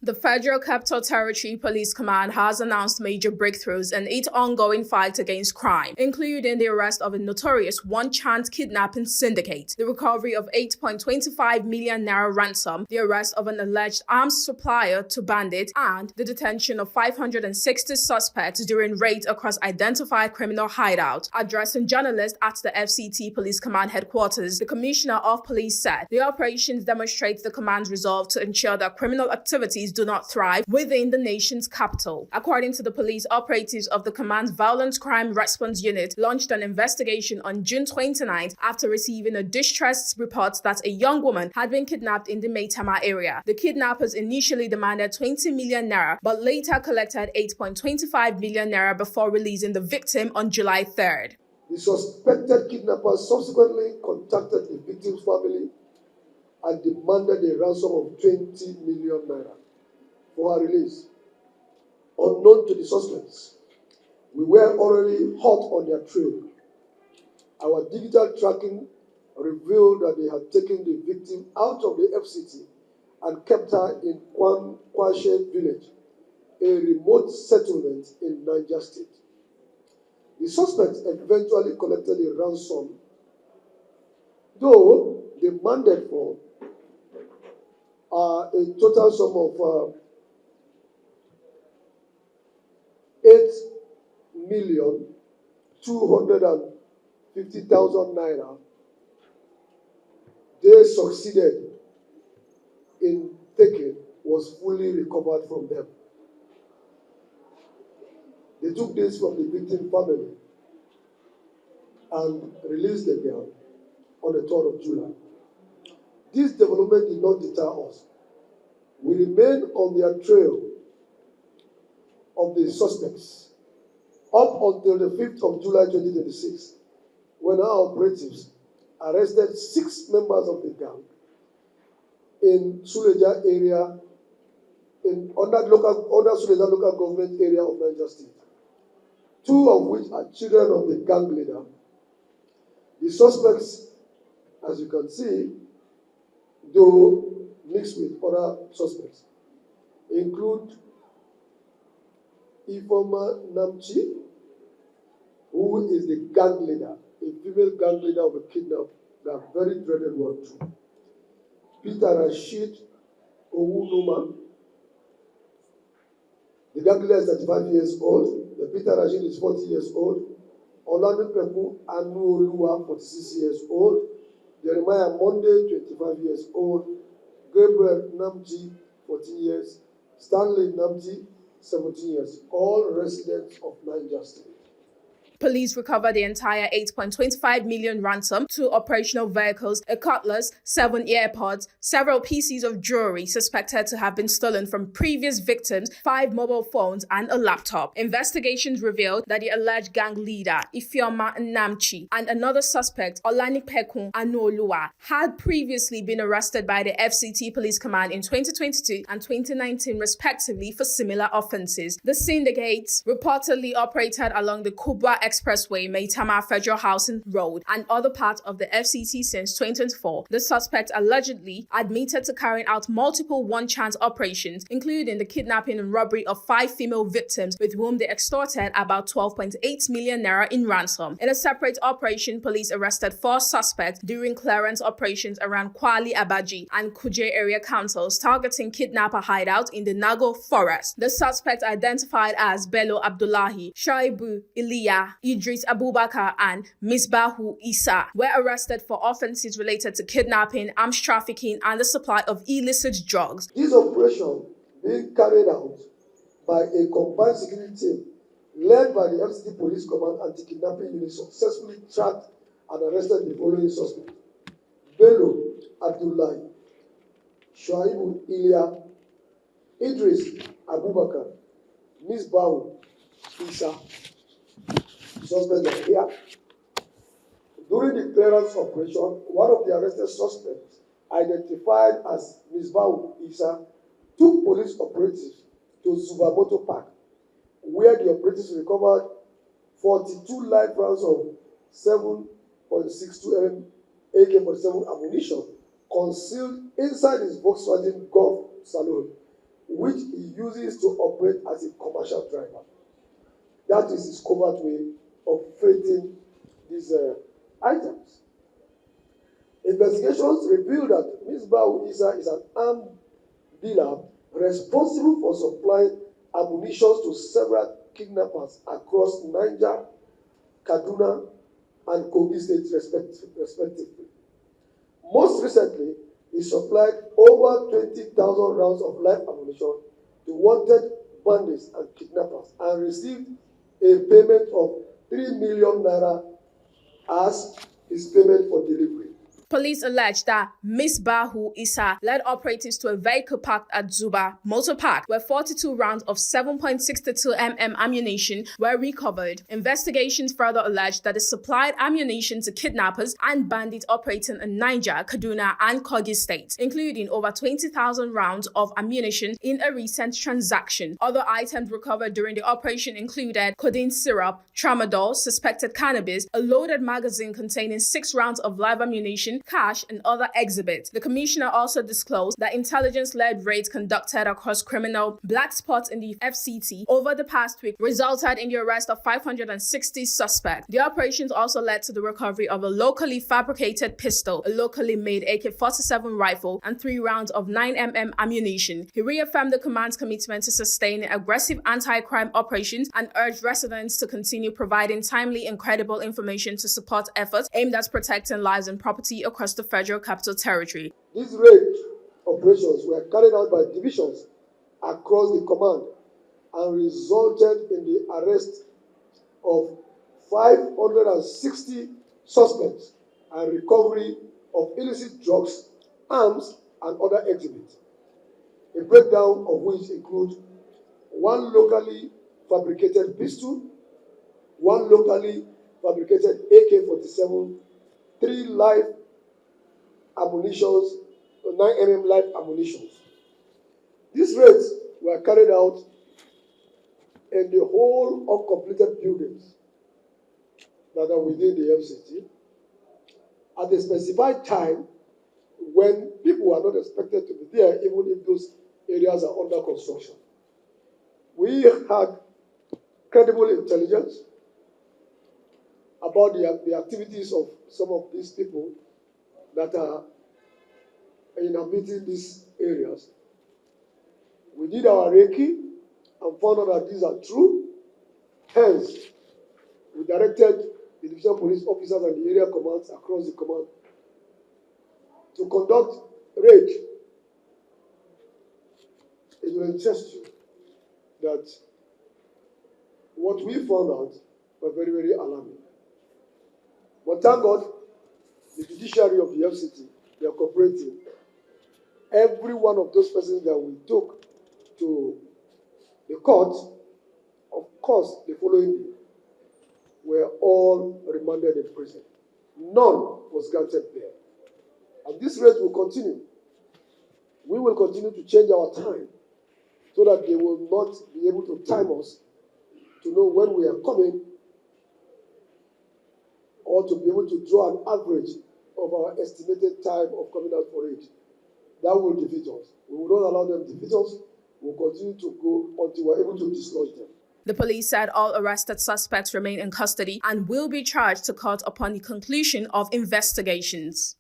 The Federal Capital Territory Police Command has announced major breakthroughs in its ongoing fight against crime, including the arrest of a notorious one-chance kidnapping syndicate, the recovery of 8.25 million naira ransom, the arrest of an alleged arms supplier to Bandits, and the detention of 560 suspects during raids across identified criminal hideouts. Addressing journalists at the FCT Police Command Headquarters, the Commissioner of Police said the operations demonstrate the command's resolve to ensure that criminal activities do not thrive within the nation's capital. According to the police, operatives of the command's Violent Crime Response Unit launched an investigation on June 29th after receiving a distress report that a young woman had been kidnapped in the Maitama area. The kidnappers initially demanded 20 million naira, but later collected 8.25 million naira before releasing the victim on July 3rd. The suspected kidnappers subsequently contacted the victim's family and demanded a ransom of 20 million naira for her release. Unknown to the suspects, we were already hot on their trail. Our digital tracking revealed that they had taken the victim out of the FCT and kept her in Kwashe village, a remote settlement in Niger State. The suspects eventually collected a ransom, though demanded for a total sum of 8,250,000 naira. They succeeded in taking was fully recovered from them. They took this from the victim family and released the girl on the 3rd of July. This development did not deter us. We remain on their trail of the suspects up until the 5th of July 2026, when our operatives arrested 6 members of the gang in Suleja area, in other Suleja local government area of Niger State, 2 of which are children of the gang leader. The suspects, as you can see, though mixed with other suspects, include Ifoma Namchi, who is the gang leader, a female gang leader of a kidnap, that very dreaded one too. Peter Rashid Owunoma, the gang leader is 35 years old. The Peter Rashid is 40 years old. Olami Peku Anuoluwa, 46 years old. Jeremiah Monde, 25 years old. Gabriel Namji, 14 years. Stanley Namji, 17 years. All residents of Niger State. Police recovered the entire 8.25 million ransom, 2 operational vehicles, a cutlass, 7 AirPods, several pieces of jewelry suspected to have been stolen from previous victims, 5 mobile phones, and a laptop. Investigations revealed that the alleged gang leader, Ifeoma Namchi, and another suspect, Olanipekun Anuoluwa, had previously been arrested by the FCT Police Command in 2022 and 2019 respectively for similar offences. The syndicates reportedly operated along the Kubwa Expressway, Maitama Federal Housing Road, and other parts of the FCT since 2024. The suspect allegedly admitted to carrying out multiple one-chance operations, including the kidnapping and robbery of 5 female victims with whom they extorted about 12.8 million naira in ransom. In a separate operation, police arrested 4 suspects during clearance operations around Kwali Abaji and Kuje area councils targeting kidnapper hideouts in the Nago forest. The suspects, identified as Bello Abdullahi, Shaibu Iliya, Idris Abubakar, and Misbahu Isa, were arrested for offences related to kidnapping, arms trafficking, and the supply of illicit drugs. This operation being carried out by a combined security team led by the FCT Police Command Anti-Kidnapping Unit successfully tracked and arrested the following suspects: Bello Abdullahi, Shuaibu Ilya, Idris Abubakar, Misbahu Isa. Suspects are here. During the clearance operation, one of the arrested suspects, identified as Misbahu Isa, took police operatives to Zubamoto Park, where the operatives recovered 42 live rounds of 7.62 mm AK-47 ammunition concealed inside his Volkswagen Golf saloon which he uses to operate as a commercial driver. That is his covert way of freighting these items. Investigations reveal that Misbah Isa is an armed dealer responsible for supplying ammunition to several kidnappers across Niger, Kaduna, and Kogi states respectively. Most recently, he supplied over 20,000 rounds of live ammunition to wanted bandits and kidnappers and received a payment of 3 million naira as his payment for delivery. Police allege that Misbah Isa led operatives to a vehicle parked at Zuba Motor Park, where 42 rounds of 7.62 mm ammunition were recovered. Investigations further allege that it supplied ammunition to kidnappers and bandits operating in Niger, Kaduna, and Kogi states, including over 20,000 rounds of ammunition in a recent transaction. Other items recovered during the operation included codeine syrup, tramadol, suspected cannabis, a loaded magazine containing 6 rounds of live ammunition, cash, and other exhibits. The commissioner also disclosed that intelligence-led raids conducted across criminal black spots in the FCT over the past week resulted in the arrest of 560 suspects. The operations also led to the recovery of a locally fabricated pistol, a locally made AK-47 rifle, and 3 rounds of 9mm ammunition. He reaffirmed the command's commitment to sustaining aggressive anti-crime operations and urged residents to continue providing timely and credible information to support efforts aimed at protecting lives and property across the Federal Capital Territory. These raid operations were carried out by divisions across the command and resulted in the arrest of 560 suspects and recovery of illicit drugs, arms, and other exhibits, a breakdown of which includes 1 locally fabricated pistol, 1 locally fabricated AK-47, 3 live ammunitions, 9mm live ammunitions. These raids were carried out in the whole uncompleted buildings that are within the FCT at a specified time when people are not expected to be there, even if those areas are under construction. We had credible intelligence about the activities of some of these people that are inhabiting these areas. We did our recce and found out that these are true. Hence, we directed the division police officers and the area commands across the command to conduct raid. It will interest you that what we found out were very, very alarming. But thank God, the judiciary of the FCT, they are cooperating. Every one of those persons that we took to the court, of course, the following day, were all remanded in prison. None was granted bail. And this rate will continue. We will continue to change our time so that they will not be able to time us to know when we are coming, or to be able to draw an average of our estimated time of coming out for it. That will defeat us. We will not allow them to defeat us. We will continue to go until we are able to dislodge them. The police said all arrested suspects remain in custody and will be charged to court upon the conclusion of investigations.